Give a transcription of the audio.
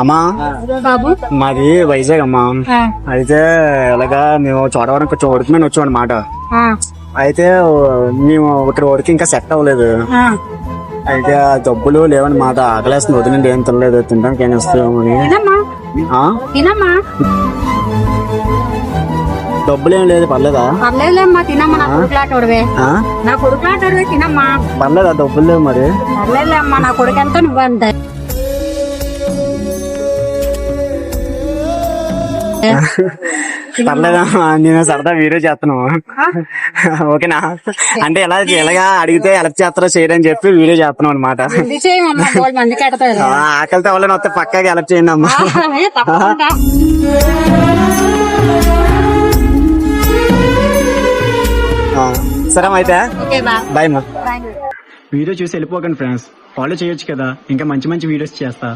అమ్మా బాబు మాది వైజాగ్ అమ్మా. అయితే ఇలాగా మేము చోడవరం కొంచెం వర్క్ మీద వచ్చాం అనమాట. అయితే మేము ఇక్కడ వర్క్ ఇంకా సెట్ అవ్వలేదు. అయితే ఆ డబ్బులు లేవన్నమాట. ఆకలేస్తుంది, వదిలిండి ఏం తినలేదు, తినడానికి ఏం వస్తామని. డబ్బులు ఏం లేదు, పర్లేదా? పర్లేదులేమ్మా, తినమ్మా. నా కొడుకులాటోడివే, నా కొడుకులాటోడివే, తినమ్మా. పర్లేదా? డబ్బులు లేవు మరి. పర్లేదులేమ్మా, నా కొడుకు ఎంతో నువ్వంత. పర్లేదా? నేను సరదా వీడియో చేస్తున్నావు, ఓకేనా? అంటే ఎలాగా అడిగితే హెల్ప్ చేస్తారో చేయరని చెప్పి వీడియో చేస్తున్నాం అనమాట. మందికి ఎడతారు. ఆకలితో ఎవరైనా వస్తే పక్కాగా హెల్ప్ చేయండి అమ్మా. సరే అయితే బాయ్ మా. వీడియో చూసి వెళ్ళిపోకండి ఫ్రెండ్స్, ఫాలో చేయొచ్చు కదా, ఇంకా మంచి మంచి వీడియోస్ చేస్తా.